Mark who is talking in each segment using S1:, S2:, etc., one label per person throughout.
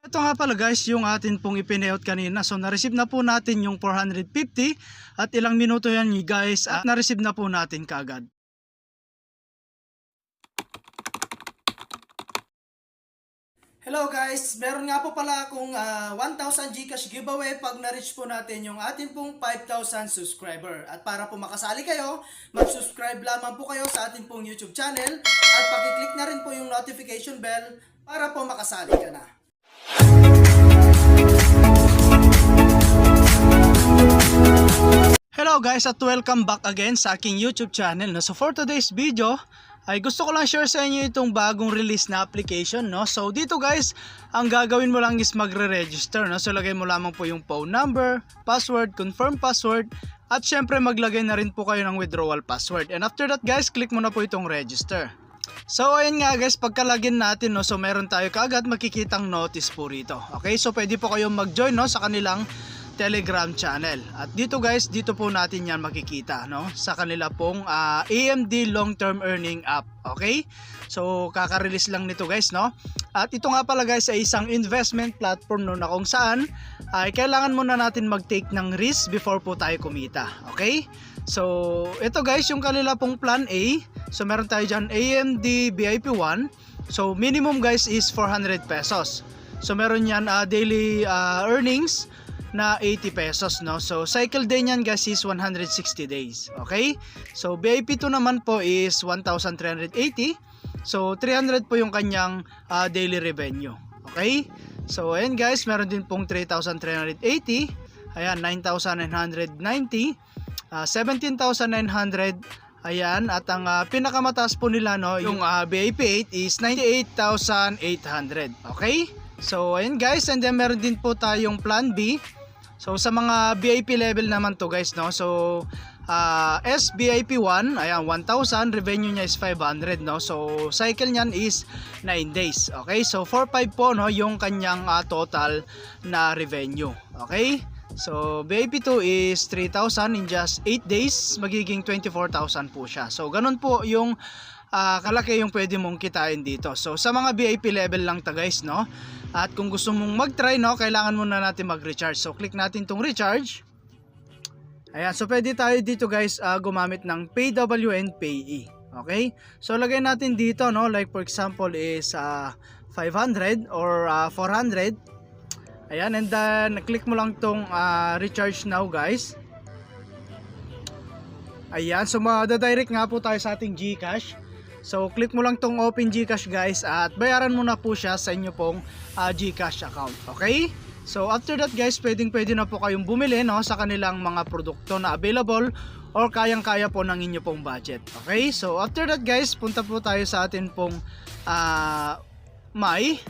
S1: Ito nga pala guys yung atin pong ipinayout kanina. So na-receive na po natin yung 450 at ilang minuto yan guys at na-receive na po natin kagad. Hello guys, meron nga po pala akong 1,000 Gcash giveaway pag na-reach po natin yung atin pong 5,000 subscriber. At para po makasali kayo, mag-subscribe lamang po kayo sa atin pong YouTube channel at pakiclick na rin po yung notification bell para po makasali ka na. Hello guys at welcome back again sa aking YouTube channel. So for today's video ay gusto ko lang share sa inyo itong bagong release na application, no? So dito guys, ang gagawin mo lang is magre-register, no? So lagay mo lamang po yung phone number, password, confirm password, at syempre maglagay na rin po kayo ng withdrawal password. And after that guys, click mo na po itong register. So ayun nga guys, pagka-login natin, no, so meron tayo kaagad makikitang notice po rito. Okay, so pwede po kayong mag-join, no, sa kanilang Telegram channel. At dito guys, dito po natin yan makikita, no, sa kanila pong AMD Long Term Earning App. Okay, so kaka-release lang nito guys, no. At ito nga pala guys ay isang investment platform, no, na kung saan ay kailangan muna natin mag-take ng risk before po tayo kumita. Okay, so ito guys yung kanila pong plan A. So meron tayo dyan AMD VIP 1. So minimum guys is 400 pesos. So meron yan daily earnings na 80 pesos, no. So cycle day niyan guys is 160 days. Okay, so VIP 2 naman po is 1,380. So 300 po yung kanyang daily revenue. Okay, so ayan guys, meron din pong 3,380. Ayan, 9,990, 17,900. Ayan, at ang pinakamataas po nila, no, yung VIP 8 is 98,800. Okay, so ayan guys, and then meron din po tayong plan B. So sa mga VIP level naman to guys, no. So SVIP 1, ayan, 1,000, revenue niya is 500, no. So cycle niyan is 9 days. Okay, so 4,500 po, no, yung kanyang total na revenue. Okay, so VIP 2 is 3,000 in just 8 days, magiging 24,000 po siya. So ganun po yung kalaki yung pwede mong kitain dito. So sa mga VIP level lang ta guys, no. At kung gusto mong mag-try, no, kailangan muna natin mag-recharge. So click natin tong recharge. Ayan, so pwede tayo dito guys gumamit ng PayWN Payee. Okay, so lagay natin dito, no, like for example is 500 or 400. Ayan, and then click mo lang tong recharge now guys. Ayan, so madadirect nga po tayo sa ating GCash. So click mo lang tong open GCash guys at bayaran mo na po siya sa inyo pong GCash account. Okay, so after that guys, pwede na po kayong bumili, no, sa kanilang mga produkto na available or kayang-kaya po ng inyo pong budget. Okay, so after that guys, punta po tayo sa atin pong My.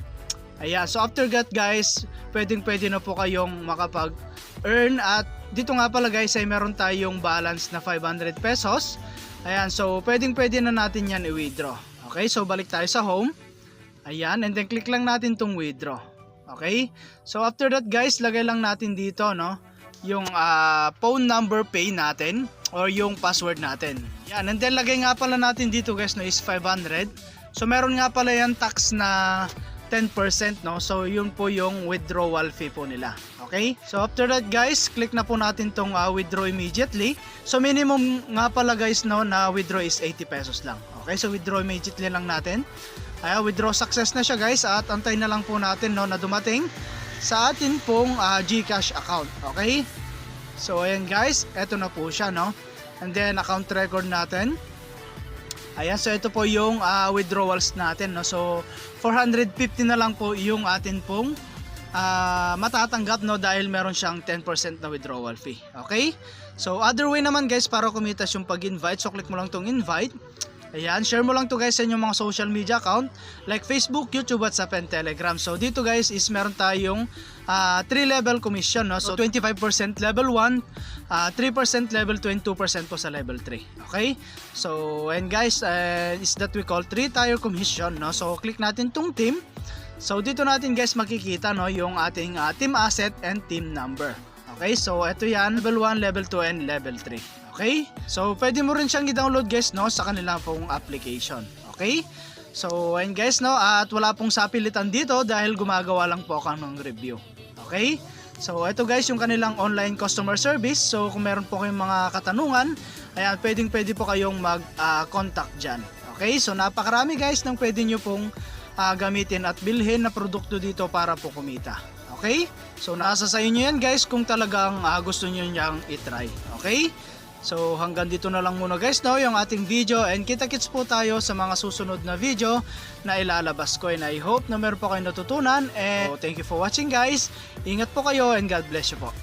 S1: Ayan, so after that guys, pwede na po kayong makapag earn. At dito nga pala guys ay meron tayong balance na 500 pesos. Ayan, so pwede na natin yan i-withdraw. Okay, so balik tayo sa home. Ayan, and then click lang natin tong withdraw. Okay, so after that guys, lagay lang natin dito, no, yung phone number pay natin or yung password natin. Ayan, and then lagay nga pala natin dito guys, no, is 500. So meron nga pala yan tax na 10%, no? So yun po yung withdrawal fee po nila. Okay, so after that guys, click na po natin tong withdraw immediately. So minimum nga pala guys, no, na withdraw is 80 pesos lang. Okay, so withdraw immediately lang natin. Ayan, withdraw success na siya guys, at antay na lang po natin, no, na dumating sa atin pong GCash account. Okay, so ayan guys, eto na po siya, no, and then account record natin. Ayan, so ito po yung withdrawals natin, no. So 450 na lang po yung atin pong matatanggap, no, dahil meron siyang 10% na withdrawal fee. Okay, so other way naman guys para kumitas yung pag-invite, so click mo lang tong invite. Ayan, share mo lang to guys sa inyong mga social media account like Facebook, YouTube, WhatsApp, and Telegram. So dito guys is meron tayong 3 level commission, no? So 25% level 1, 3% level 2, and 2% po sa level 3. Okay, so and guys is that we call 3-tier commission, no? So click natin tong team. So dito natin guys makikita, no, yung ating team asset and team number. Okay, so ito yan, level 1, level 2, and level 3. Okay, so pwede mo rin siyang i-download guys, no, sa kanilang pong application. Okay, So ayun guys, no, at wala pong sapilitan dito dahil gumagawa lang po ako ng review. Okay? So ito guys yung kanilang online customer service. So kung meron po kayong mga katanungan, ayan, pwede po kayong mag-contact dyan. Okay? So napakarami guys ng pwede nyo pong gamitin at bilhin na produkto dito para po kumita. Okay? So nasa sa inyo yan guys kung talagang gusto nyo niyang itry. Okay? So hanggang dito na lang muna guys, no, yung ating video, and kita-kits po tayo sa mga susunod na video na ilalabas ko, and I hope na meron po kayong natutunan, and thank you for watching guys. Ingat po kayo and God bless you po.